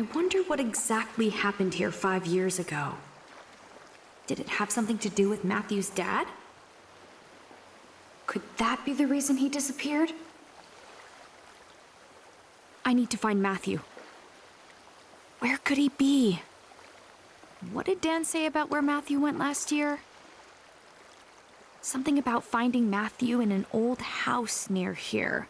I wonder what exactly happened here 5 years ago. Did it have something to do with Matthew's dad? Could that be the reason he disappeared? I need to find Matthew. Where could he be? What did Dan say about where Matthew went last year? Something about finding Matthew in an old house near here.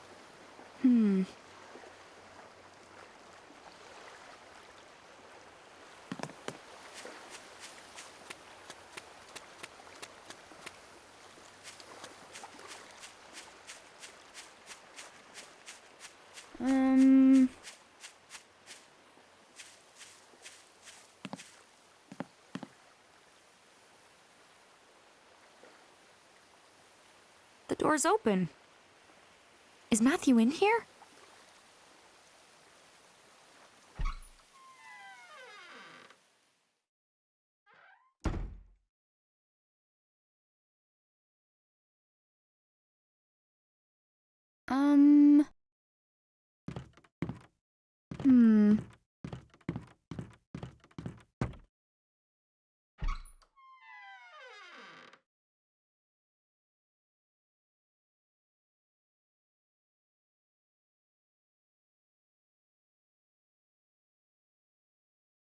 The door's open. Is Matthew in here?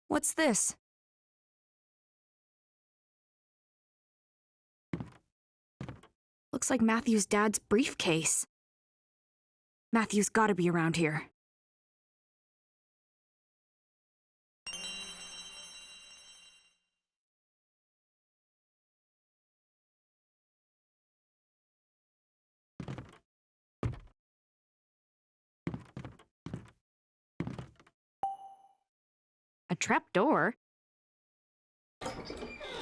What's this? Looks like Matthew's dad's briefcase. Matthew's gotta be around here. A trap door?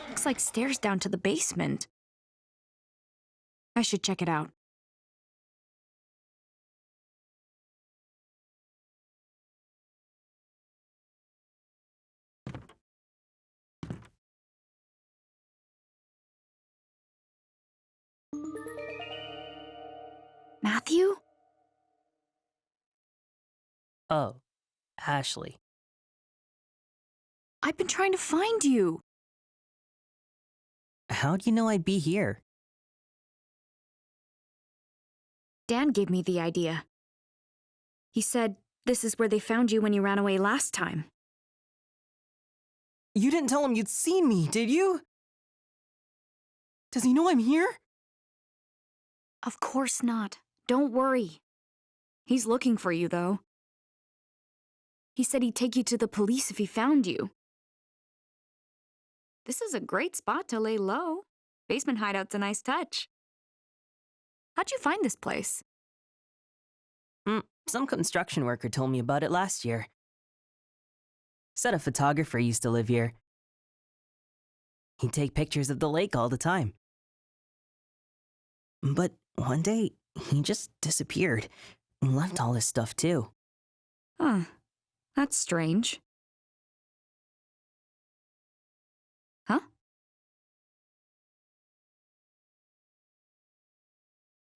Looks like stairs down to the basement. I should check it out. Matthew? Oh, Ashley. I've been trying to find you. How'd you know I'd be here? Dan gave me the idea. He said this is where they found you when you ran away last time. You didn't tell him you'd seen me, did you? Does he know I'm here? Of course not. Don't worry. He's looking for you, though. He said he'd take you to the police if he found you. This is a great spot to lay low. Basement hideout's a nice touch. How'd you find this place? Some construction worker told me about it last year. Said a photographer used to live here. He'd take pictures of the lake all the time. But one day, he just disappeared and left all his stuff too. Huh. That's strange. Huh?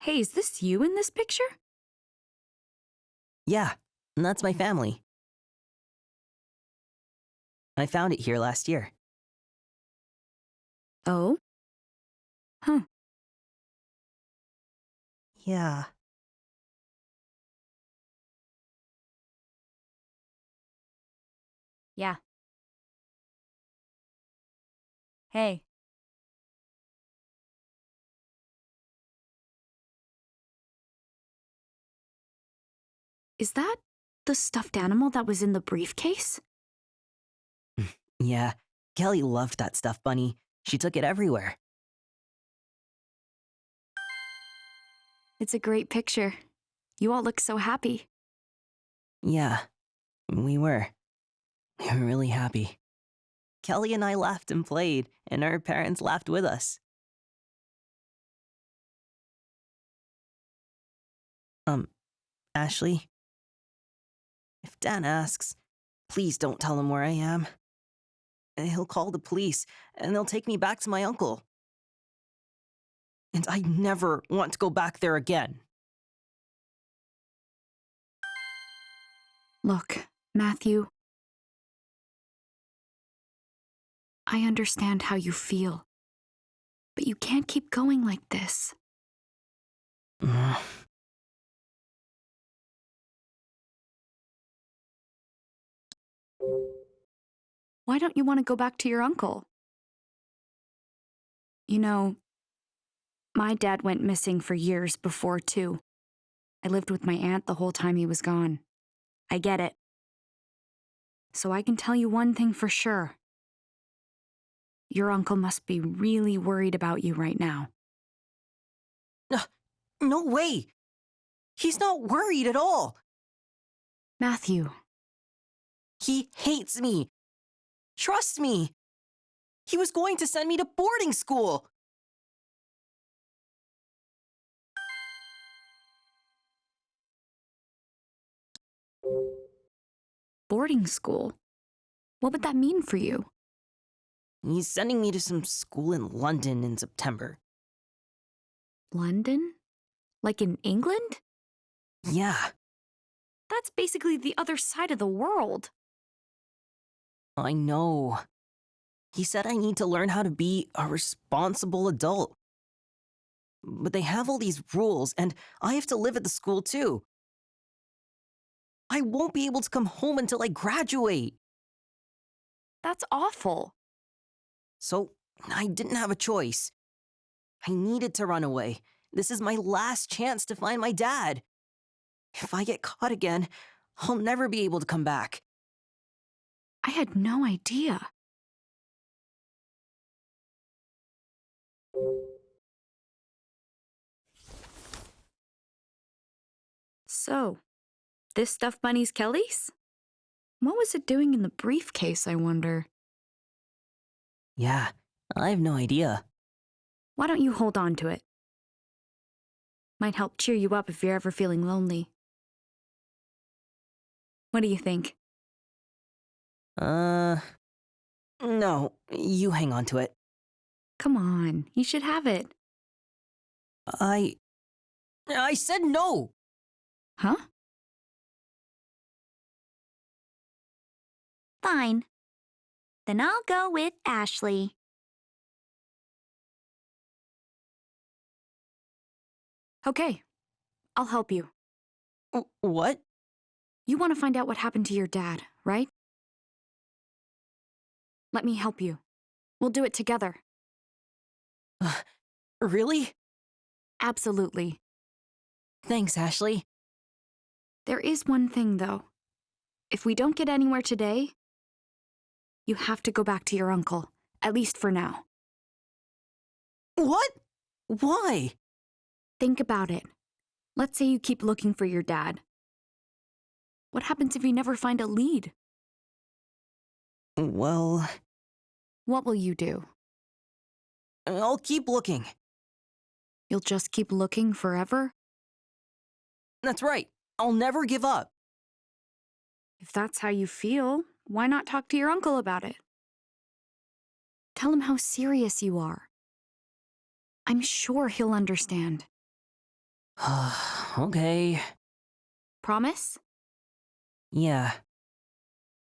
Hey, is this you in this picture? Yeah, that's my family. I found it here last year. Oh? Huh. Yeah. Yeah. Hey. Is that the stuffed animal that was in the briefcase? Yeah, Kelly loved that stuffed bunny. She took it everywhere. It's a great picture. You all look so happy. Yeah, we were. We were really happy. Kelly and I laughed and played, and our parents laughed with us. Ashley? If Dan asks, please don't tell him where I am. He'll call the police, and they'll take me back to my uncle. And I never want to go back there again. Look, Matthew, I understand how you feel, but you can't keep going like this. Mm. Why don't you want to go back to your uncle? You know, my dad went missing for years before, too. I lived with my aunt the whole time he was gone. I get it. So I can tell you one thing for sure. Your uncle must be really worried about you right now. No way! He's not worried at all! Matthew, He hates me! Trust me! He was going to send me to boarding school! boarding school? What would that mean for you? He's sending me to some school in London in September. London? Like in England? Yeah, That's basically the other side of the world. I know. He said I need to learn how to be a responsible adult. But they have all these rules, and I have to live at the school too. I won't be able to come home until I graduate. That's awful. So I didn't have a choice. I needed to run away. This is my last chance to find my dad. If I get caught again, I'll never be able to come back. I had no idea. So, this stuffed bunny's Kelly's? What was it doing in the briefcase, I wonder? Yeah, I have no idea. Why don't you hold on to it? Might help cheer you up if you're ever feeling lonely. What do you think? No, you hang on to it. Come on, you should have it. I said no! Huh? Fine. Then I'll go with Ashley. Okay, I'll help you. What? You want to find out what happened to your dad, right? Let me help you. We'll do it together. Really? Absolutely. Thanks, Ashley. There is one thing, though. If we don't get anywhere today, you have to go back to your uncle, at least for now. What? Why? Think about it. Let's say you keep looking for your dad. What happens if you never find a lead? Well, What will you do? I'll keep looking. You'll just keep looking forever? That's right. I'll never give up. If that's how you feel, why not talk to your uncle about it? Tell him how serious you are. I'm sure he'll understand. Okay. Promise? Yeah.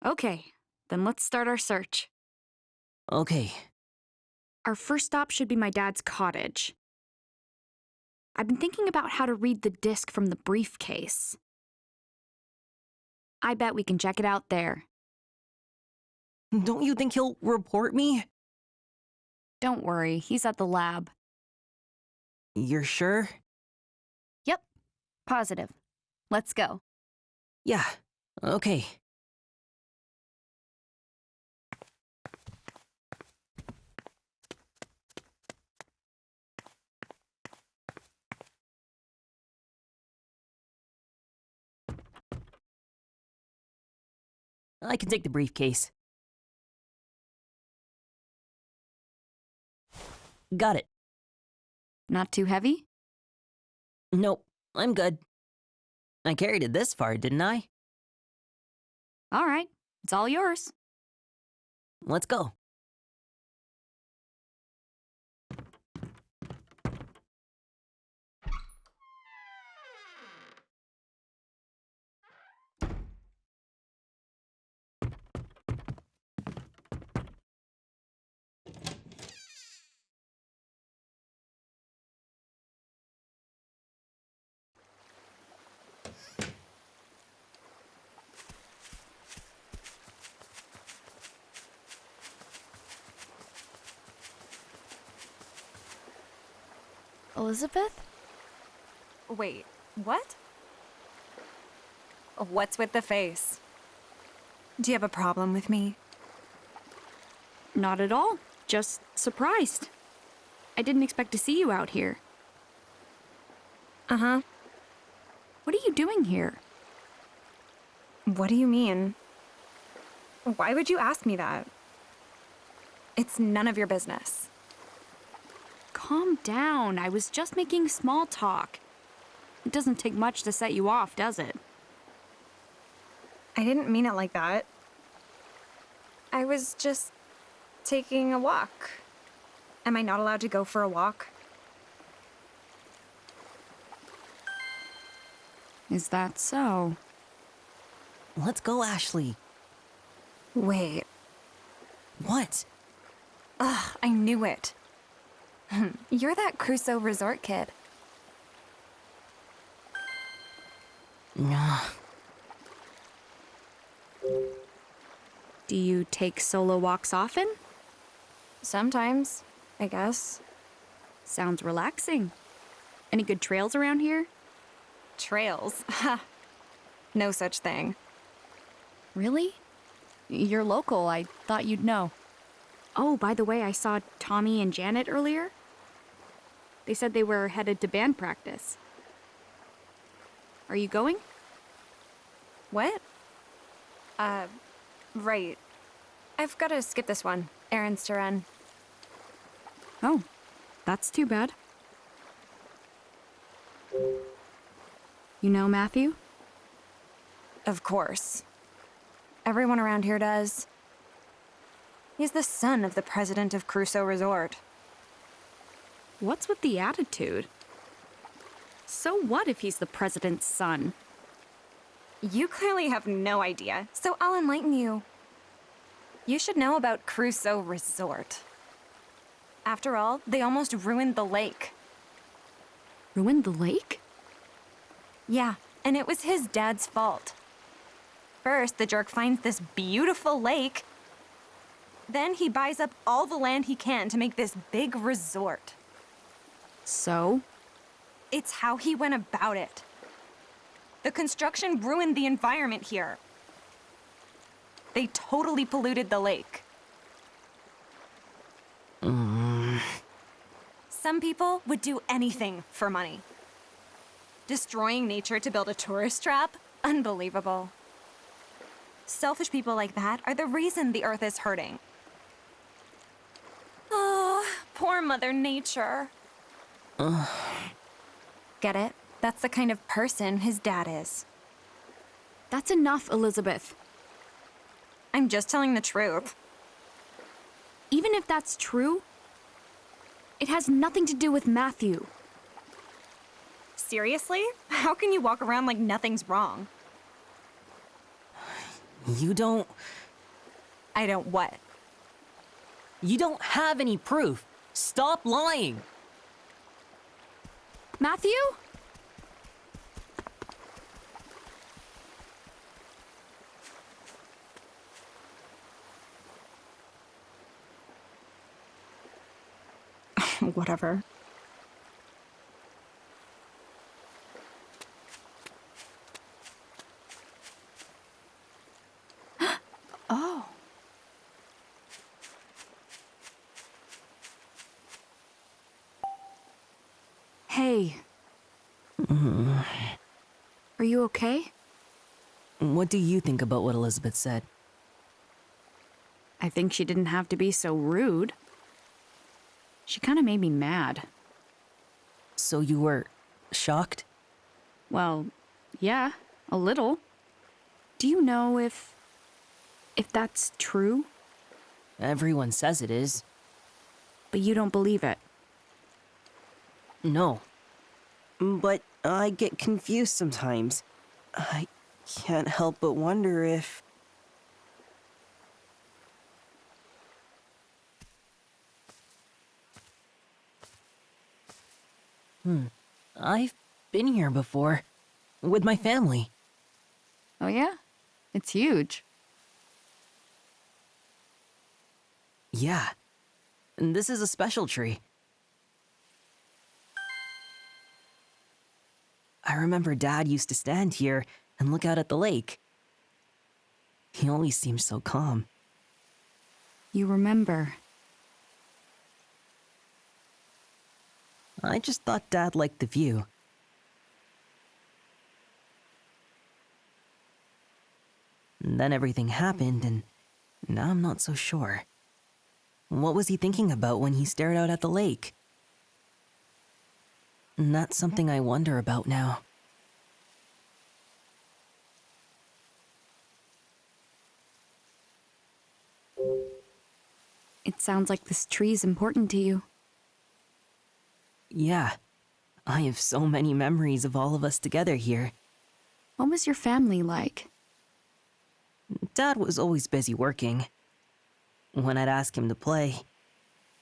Okay, then let's start our search. Okay. Our first stop should be my dad's cottage. I've been thinking about how to read the disc from the briefcase. I bet we can check it out there. Don't you think he'll report me? Don't worry, he's at the lab. You're sure? Yep, positive. Let's go. Yeah. Okay. I can take the briefcase. Got it. Not too heavy? Nope, I'm good. I carried it this far, didn't I? All right, it's all yours. Let's go. Elizabeth? Wait, what? What's with the face? Do you have a problem with me? Not at all. Just surprised. I didn't expect to see you out here. Uh-huh. What are you doing here? What do you mean? Why would you ask me that? It's none of your business. Calm down. I was just making small talk. It doesn't take much to set you off, does it? I didn't mean it like that. I was just taking a walk. Am I not allowed to go for a walk? Is that so? Let's go, Ashley. Wait. What? Ugh, I knew it. You're that Crusoe resort kid. Do you take solo walks often? Sometimes, I guess. Sounds relaxing. Any good trails around here? Trails? Ha! No such thing. Really? You're local. I thought you'd know. Oh, by the way, I saw Tommy and Janet earlier. They said they were headed to band practice. Are you going? What? Right. I've got to skip this one. Errands to run. Oh, that's too bad. You know Matthew? Of course. Everyone around here does. He's the son of the president of Crusoe Resort. What's with the attitude? So what if he's the president's son? You clearly have no idea, so I'll enlighten you. You should know about Crusoe Resort. After all, they almost ruined the lake. Ruined the lake? Yeah, and it was his dad's fault. First, the jerk finds this beautiful lake. Then he buys up all the land he can to make this big resort. So? It's how he went about it. The construction ruined the environment here. They totally polluted the lake. Some people would do anything for money. Destroying nature to build a tourist trap? Unbelievable. Selfish people like that are the reason the Earth is hurting. Oh, poor Mother Nature. Get it? That's the kind of person his dad is. That's enough, Elizabeth. I'm just telling the truth. Even if that's true, it has nothing to do with Matthew. Seriously? How can you walk around like nothing's wrong? You don't... I don't what? You don't have any proof. Stop lying. Matthew? Whatever. Oh. Hey. Are you okay? What do you think about what Elizabeth said? I think she didn't have to be so rude. She kind of made me mad. So you were shocked? Well, yeah, a little. Do you know if that's true? Everyone says it is. But you don't believe it. No. But I get confused sometimes. I can't help but wonder if... I've been here before. With my family. Oh yeah? It's huge. Yeah. And this is a special tree. I remember Dad used to stand here and look out at the lake. He always seemed so calm. You remember. I just thought Dad liked the view. And then everything happened, and now I'm not so sure. What was he thinking about when he stared out at the lake? And that's something I wonder about now. It sounds like this tree's important to you. Yeah, I have so many memories of all of us together here. What was your family like? Dad was always busy working. When I'd ask him to play,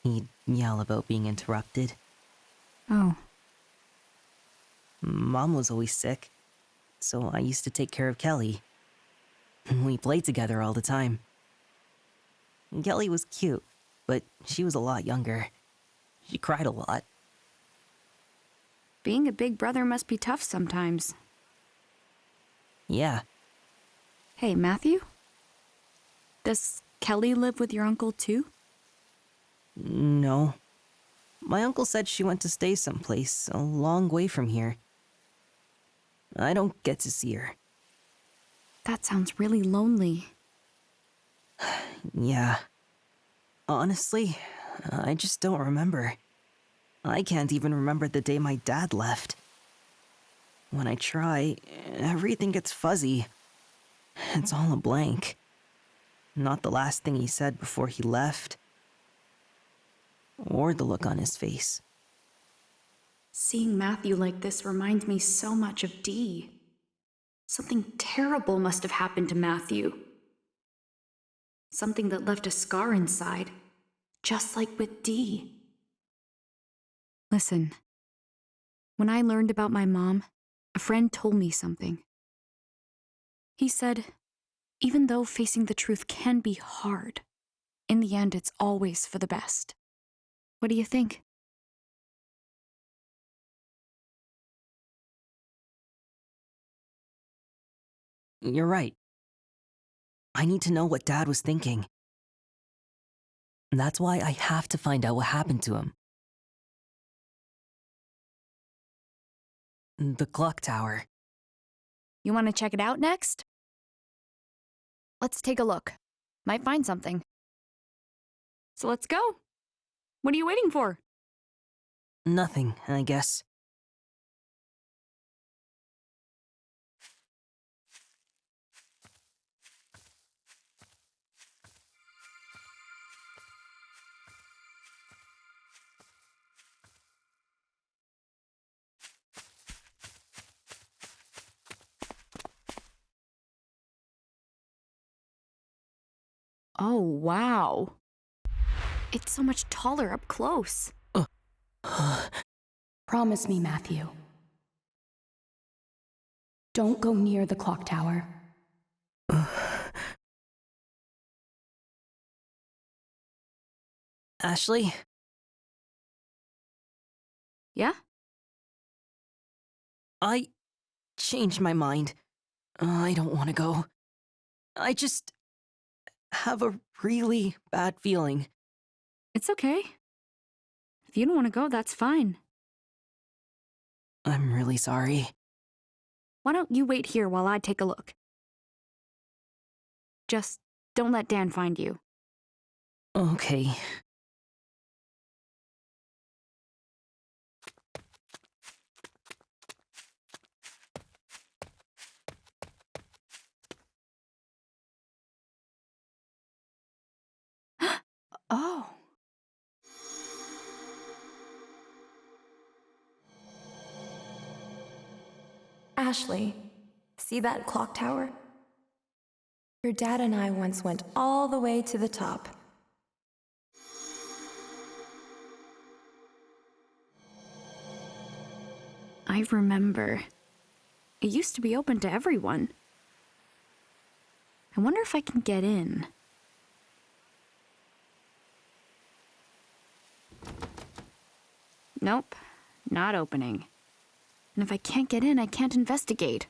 he'd yell about being interrupted. Oh, Mom was always sick, so I used to take care of Kelly. We played together all the time. Kelly was cute, but she was a lot younger. She cried a lot. being a big brother must be tough sometimes. Yeah, Hey, Matthew? Does Kelly live with your uncle too? no. My uncle said she went to stay someplace a long way from here. I don't get to see her. That sounds really lonely. Yeah. Honestly, I just don't remember. I can't even remember the day my dad left. When I try, everything gets fuzzy. It's all a blank. Not the last thing he said before he left. Or the look on his face. Seeing Matthew like this reminds me so much of Dee. Something terrible must have happened to Matthew. Something that left a scar inside, just like with Dee. Listen, when I learned about my mom, a friend told me something. He said, even though facing the truth can be hard, in the end it's always for the best. What do you think? You're right. I need to know what Dad was thinking. That's why I have to find out what happened to him. The clock tower. You want to check it out next? Let's take a look. Might find something. So let's go. What are you waiting for? Nothing, I guess. Oh, wow. It's so much taller up close. Promise me, Matthew. Don't go near the clock tower. Ashley? Yeah? I changed my mind. I don't want to go. I just have a really bad feeling. It's okay. If you don't want to go, that's fine. I'm really sorry. Why don't you wait here while I take a look? Just don't let Dan find you. Okay. Oh. Ashley, see that clock tower? Your dad and I once went all the way to the top. I remember. It used to be open to everyone. I wonder if I can get in. Nope, not opening. And if I can't get in, I can't investigate.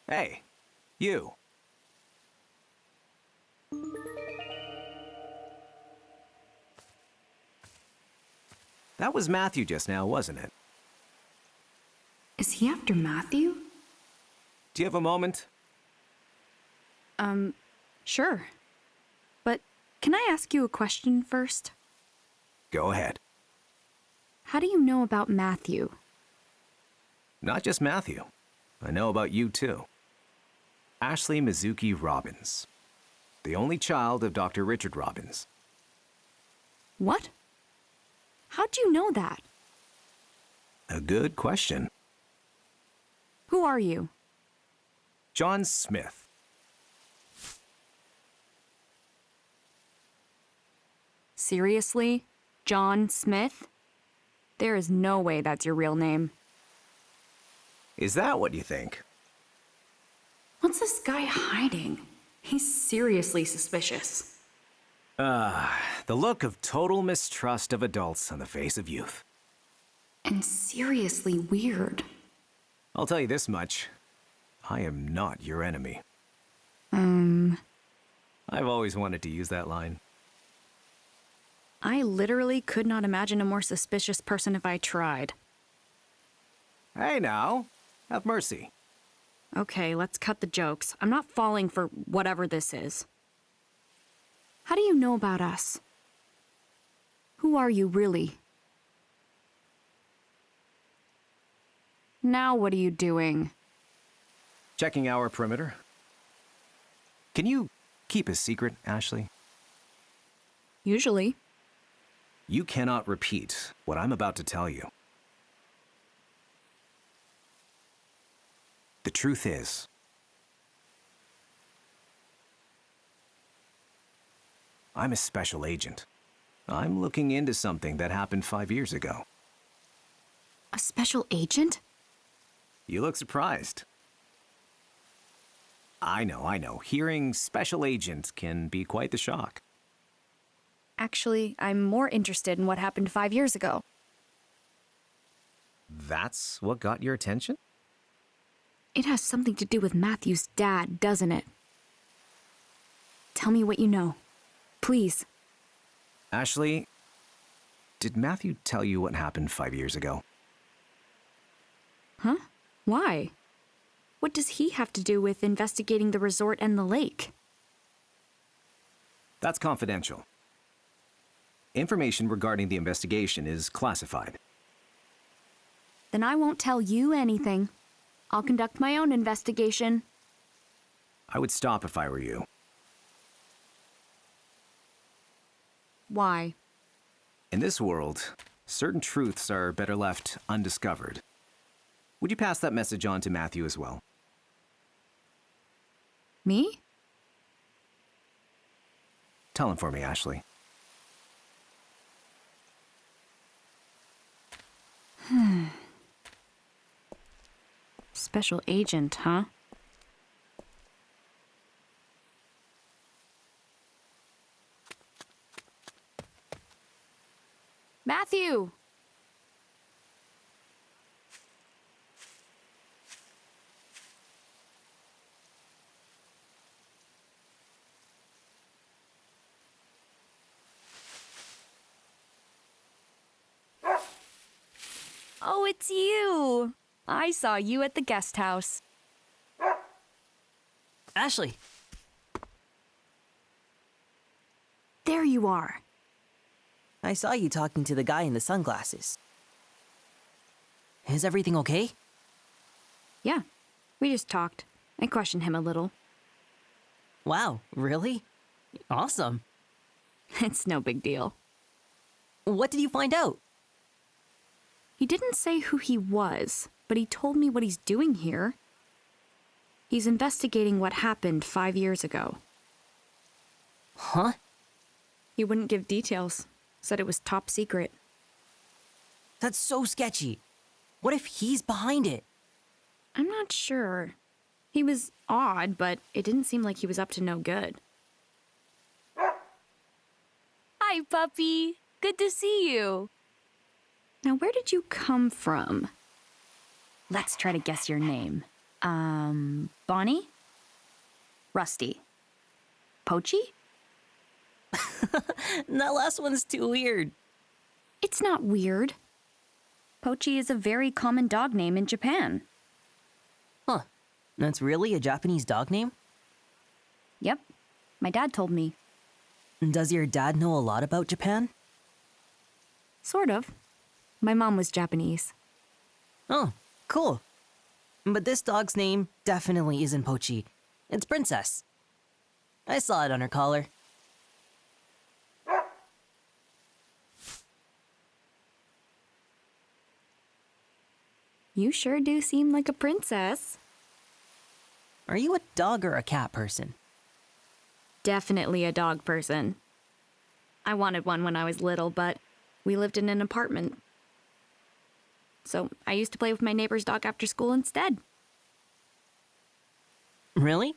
Hey, you. That was Matthew just now, wasn't it? Is he after Matthew? Do you have a moment? Sure. But can I ask you a question first? Go ahead. How do you know about Matthew? Not just Matthew. I know about you, too. Ashley Mizuki Robbins. The only child of Dr. Richard Robbins. What? How'd you know that? A good question. Who are you? John Smith. Seriously? John Smith? There is no way that's your real name. Is that what you think? What's this guy hiding? He's seriously suspicious. The look of total mistrust of adults on the face of youth. And seriously weird. I'll tell you this much. I am not your enemy. I've always wanted to use that line. I literally could not imagine a more suspicious person if I tried. Hey now, have mercy. Okay, let's cut the jokes. I'm not falling for whatever this is. How do you know about us? Who are you, really? Now what are you doing? Checking our perimeter. Can you keep a secret, Ashley? Usually. You cannot repeat what I'm about to tell you. The truth is, I'm a special agent. I'm looking into something that happened 5 years ago. A special agent? You look surprised. I know. Hearing special agent can be quite the shock. Actually, I'm more interested in what happened 5 years ago. That's what got your attention? It has something to do with Matthew's dad, doesn't it? Tell me what you know. Please. Ashley, did Matthew tell you what happened 5 years ago? Huh? Why? What does he have to do with investigating the resort and the lake? That's confidential. Information regarding the investigation is classified. Then I won't tell you anything. I'll conduct my own investigation. I would stop if I were you. Why? In this world, certain truths are better left undiscovered. Would you pass that message on to Matthew as well? Me? Tell him for me, Ashley. Special agent, huh? Matthew! Oh, it's you! I saw you at the guest house. Ashley, There you are. I saw you talking to the guy in the sunglasses. Is everything okay? Yeah, we just talked. I questioned him a little. Wow, really? Awesome. It's no big deal. What did you find out? He didn't say who he was, but he told me what he's doing here. He's investigating what happened 5 years ago. Huh? He wouldn't give details. Said it was top secret. That's so sketchy. What if he's behind it? I'm not sure. He was odd, but it didn't seem like he was up to no good. Hi, puppy. Good to see you. Now, where did you come from? Let's try to guess your name. Bonnie? Rusty? Poachy? That last one's too weird. It's not weird. Poachy is a very common dog name in Japan. Huh. That's really a Japanese dog name? Yep. My dad told me. Does your dad know a lot about Japan? Sort of. My mom was Japanese. Oh, cool. But this dog's name definitely isn't Pochi. It's Princess. I saw it on her collar. You sure do seem like a princess. Are you a dog or a cat person? Definitely a dog person. I wanted one when I was little, but we lived in an apartment. So I used to play with my neighbor's dog after school instead. Really?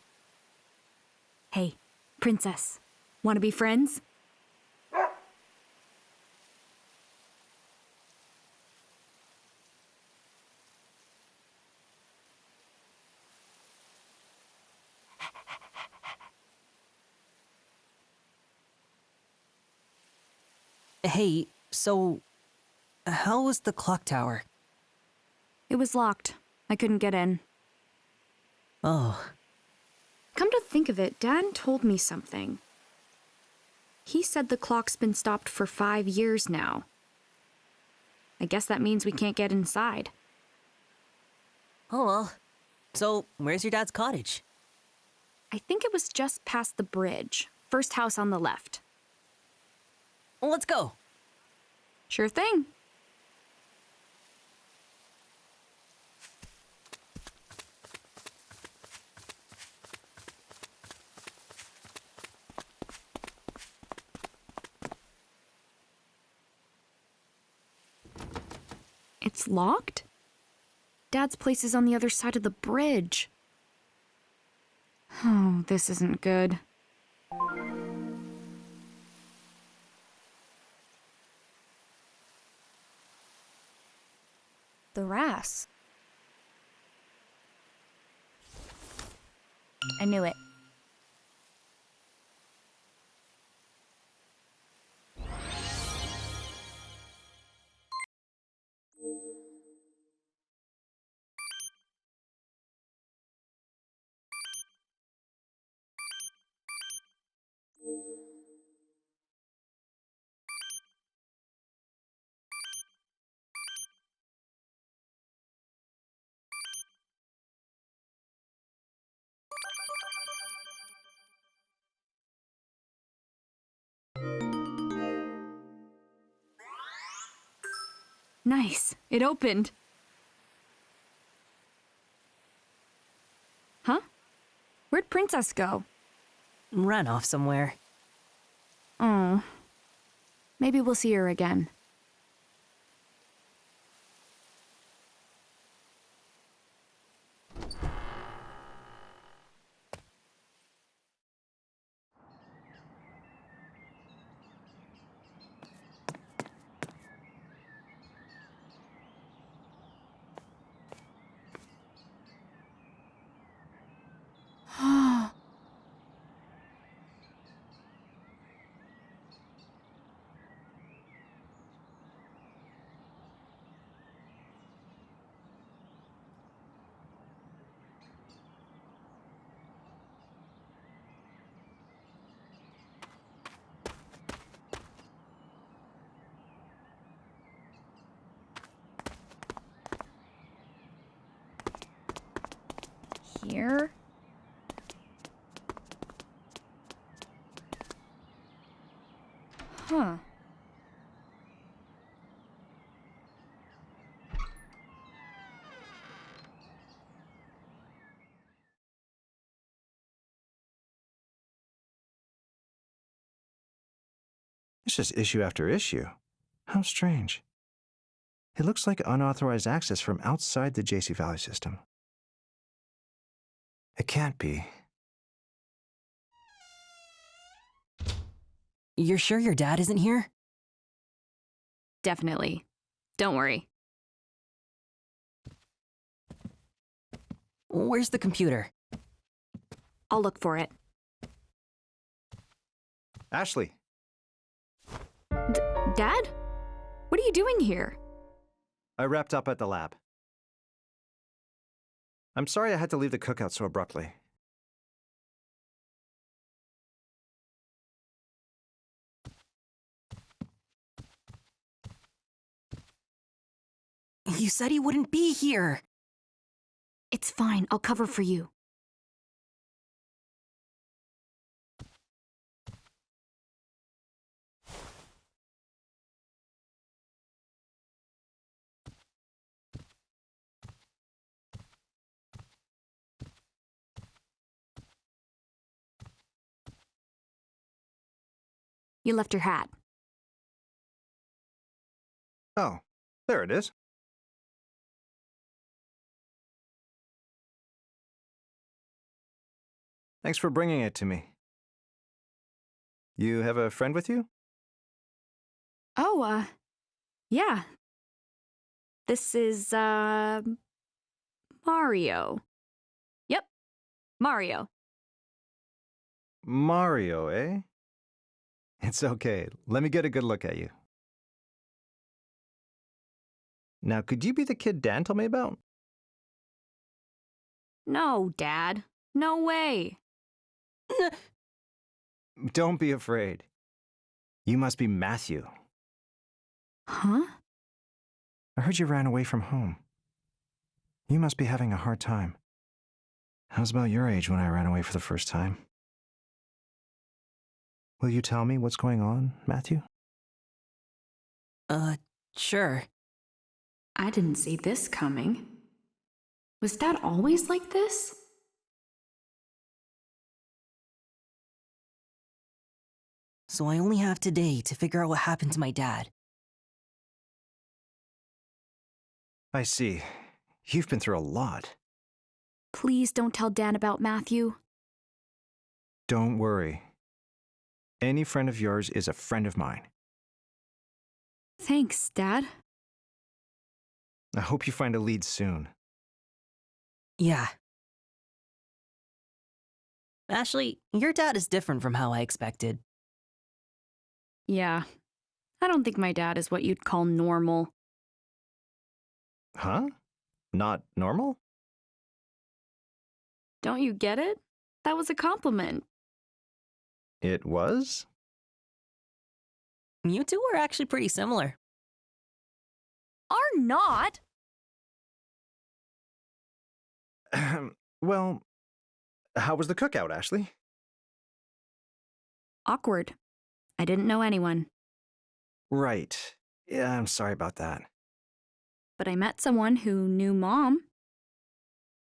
Hey, princess, want to be friends? Hey, so how was the clock tower? It was locked. I couldn't get in. Oh, Come to think of it, Dad told me something. He said the clock's been stopped for 5 years now. I guess that means we can't get inside. oh well. So, where's your dad's cottage? I think it was just past the bridge. First house on the left. Well, let's go. Sure thing. It's locked? Dad's place is on the other side of the bridge. Oh, this isn't good. The RAS. I knew it. Nice. It opened. Huh? Where'd Princess go? Ran off somewhere. Oh. Maybe we'll see her again. Here? Huh. It's just issue after issue. How strange. It looks like unauthorized access from outside the JC Valley system. It can't be. You're sure your dad isn't here? Definitely. Don't worry. Where's the computer? I'll look for it. Ashley, Dad? What are you doing here? I wrapped up at the lab. I'm sorry I had to leave the cookout so abruptly. You said he wouldn't be here. It's fine. I'll cover for you. You left your hat. Oh, there it is. Thanks for bringing it to me. You have a friend with you? Oh, yeah. This is, Mario. Yep, Mario. Mario, eh? It's okay. Let me get a good look at you. Now, could you be the kid Dan told me about? No, Dad. No way. Don't be afraid. You must be Matthew. Huh? I heard you ran away from home. You must be having a hard time. I was about your age when I ran away for the first time. Will you tell me what's going on, Matthew? Sure. I didn't see this coming. Was Dad always like this? So I only have today to figure out what happened to my dad. I see. You've been through a lot. Please don't tell Dan about Matthew. Don't worry. Any friend of yours is a friend of mine. Thanks, Dad. I hope you find a lead soon. Yeah. Ashley, your dad is different from how I expected. Yeah. I don't think my dad is what you'd call normal. Huh? Not normal? Don't you get it? That was a compliment. It was? You two are actually pretty similar. Are not. Well, how was the cookout, Ashley? Awkward. I didn't know anyone, Right. Yeah, I'm sorry about that. but I met someone who knew Mom.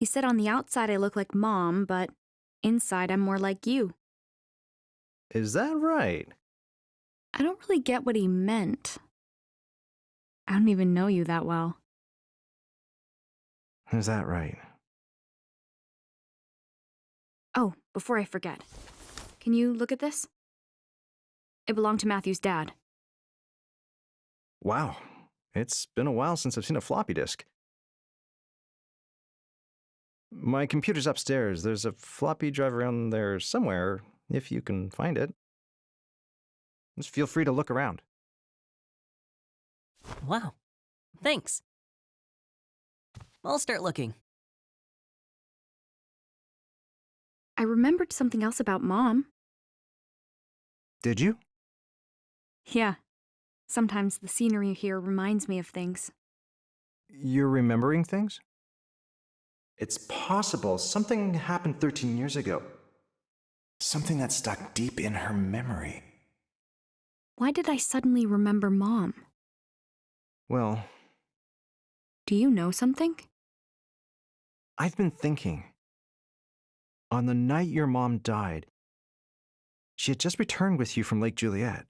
He said on the outside I look like Mom, but inside I'm more like you. Is that right? I don't really get what he meant. I don't even know you that well. Is that right? Oh, before I forget, can you look at this? It belonged to Matthew's dad. Wow. It's been a while since I've seen a floppy disk. My computer's upstairs. There's a floppy drive around there somewhere, if you can find it. Just feel free to look around. Wow. Thanks. I'll start looking. I remembered something else about Mom. Did you? Yeah. Sometimes the scenery here reminds me of things. You're remembering things? It's possible something happened 13 years ago. Something that stuck deep in her memory. Why did I suddenly remember Mom? Well, Do you know something? I've been thinking. On the night your mom died, she had just returned with you from Lake Juliet.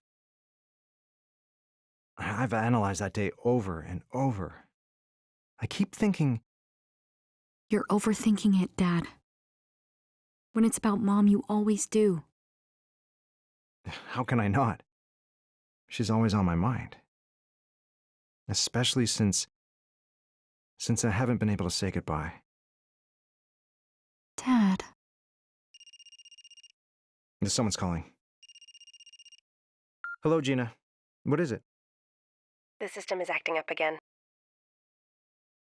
I've analyzed that day over and over. I keep thinking, You're overthinking it, Dad. When it's about Mom, you always do. how can I not? She's always on my mind. Especially since I haven't been able to say goodbye. Dad. Someone's calling. Hello, Gina. What is it? The system is acting up again.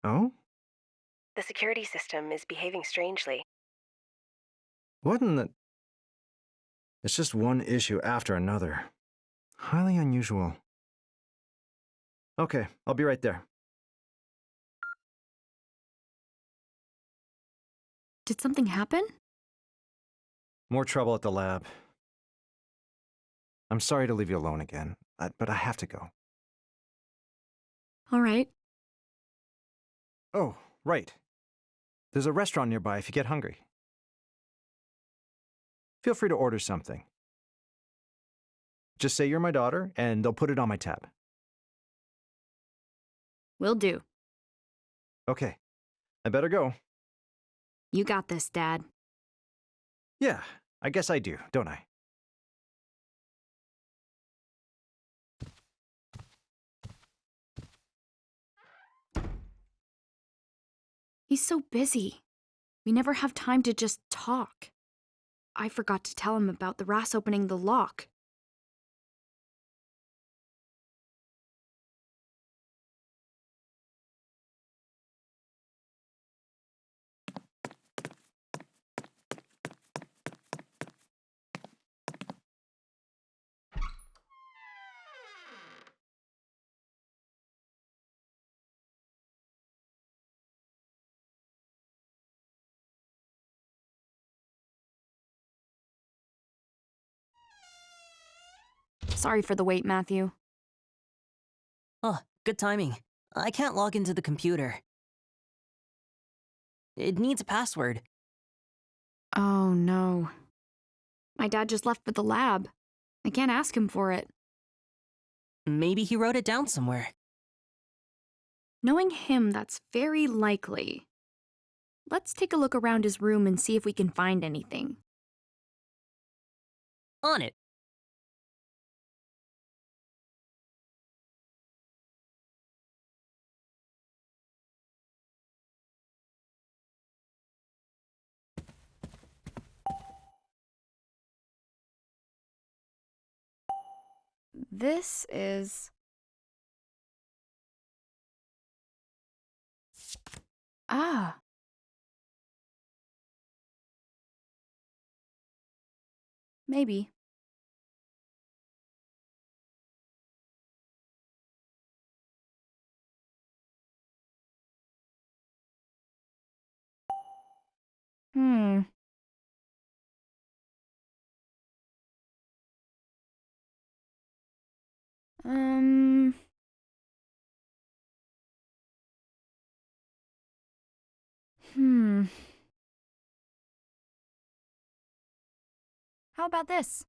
Oh? The security system is behaving strangely. What in the... It's just one issue after another. Highly unusual. Okay, I'll be right there. Did something happen? More trouble at the lab. I'm sorry to leave you alone again, but I have to go. All right. Oh, right. There's a restaurant nearby if you get hungry. Feel free to order something. Just say you're my daughter, and they'll put it on my tab. Will do. Okay, I better go. You got this, Dad. Yeah, I guess I do, don't I? He's so busy. We never have time to just talk. I forgot to tell him about the RAS opening the lock. Sorry for the wait, Matthew. Oh, good timing. I can't log into the computer. It needs a password. Oh, no. My dad just left for the lab. I can't ask him for it. Maybe he wrote it down somewhere. Knowing him, that's very likely. Let's take a look around his room and see if we can find anything. On it. This is... Ah. Maybe. Hmm. Um... Hmm. How about this?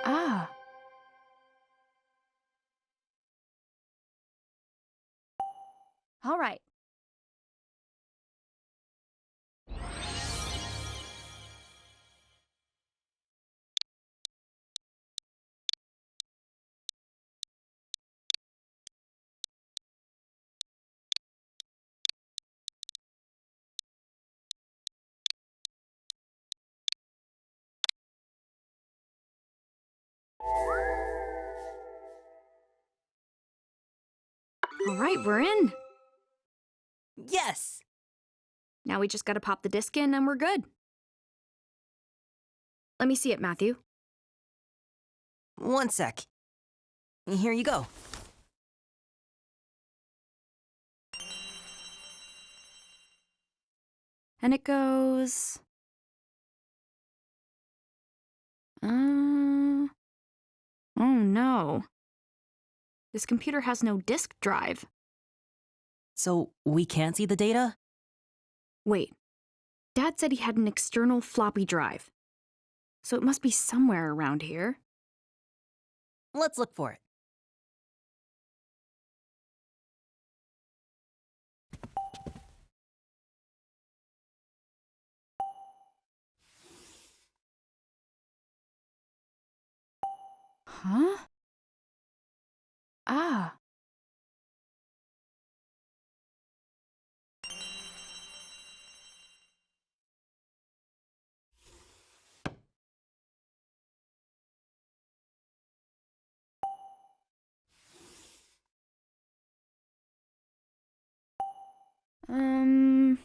Ah. All right. All right, we're in. Yes! Now we just gotta pop the disc in and we're good. Let me see it, Matthew. One sec. Here you go. And it goes... Oh no. This computer has no disk drive. So we can't see the data? Wait. Dad said he had an external floppy drive. So it must be somewhere around here. Let's look for it. Huh? Ah. Um...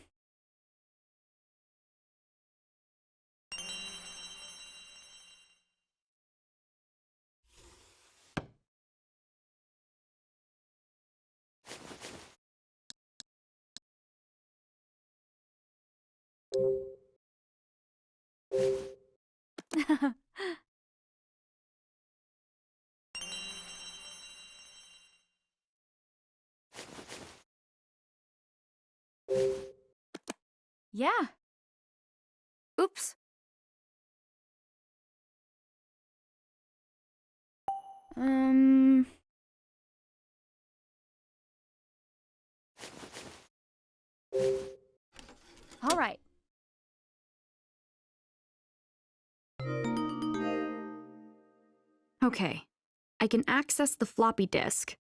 Yeah. Oops. Um... All right. Okay. I can access the floppy disk.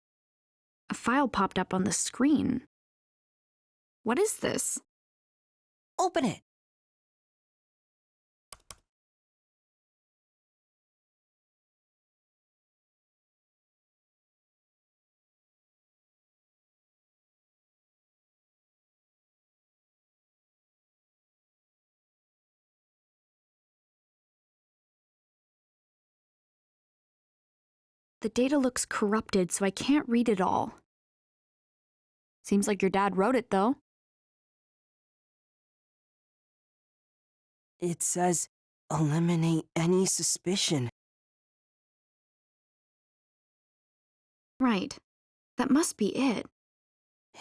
A file popped up on the screen. What is this? Open it. The data looks corrupted, so I can't read it all. Seems like your dad wrote it, though. It says, eliminate any suspicion. Right. That must be it.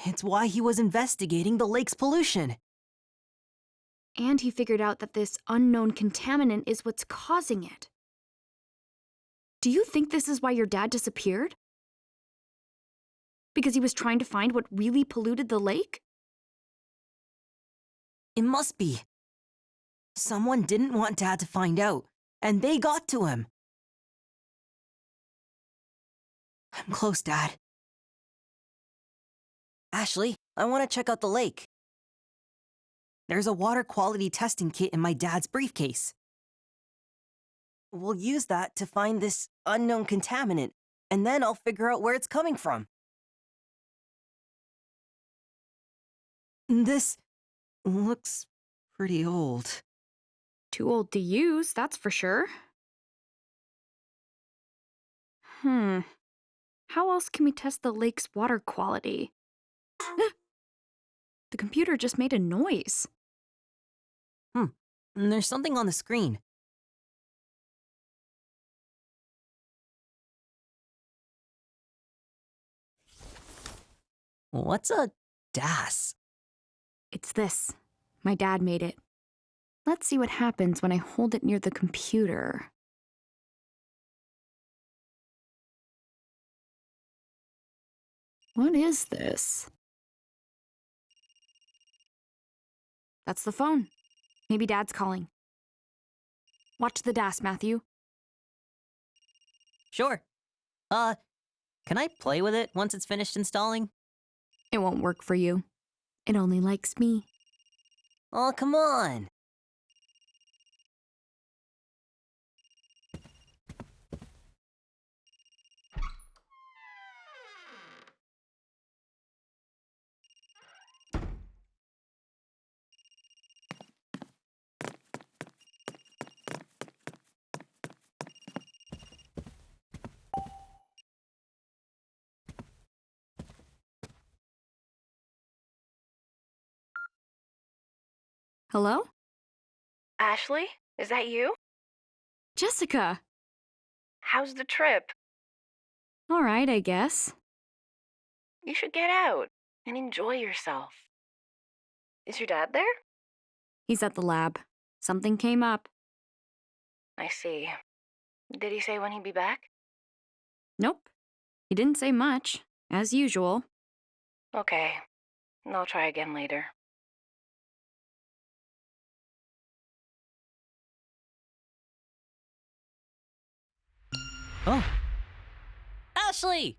It's why he was investigating the lake's pollution. And he figured out that this unknown contaminant is what's causing it. Do you think this is why your dad disappeared? Because he was trying to find what really polluted the lake? It must be. Someone didn't want Dad to find out, and they got to him. I'm close, Dad. Ashley, I want to check out the lake. There's a water quality testing kit in my dad's briefcase. We'll use that to find this unknown contaminant, and then I'll figure out where it's coming from. This looks pretty old. Too old to use, that's for sure. How else can we test the lake's water quality? The computer just made a noise. There's something on the screen. What's a DAS? It's this. My dad made it. Let's see what happens when I hold it near the computer. What is this? That's the phone. Maybe Dad's calling. Watch the DAS, Matthew. Sure. Can I play with it once it's finished installing? It won't work for you. It only likes me. Oh, come on. Hello? Ashley, is that you? Jessica! How's the trip? All right, I guess. You should get out and enjoy yourself. Is your dad there? He's at the lab. Something came up. I see. Did he say when he'd be back? Nope. He didn't say much, as usual. Okay. I'll try again later. Oh. Ashley!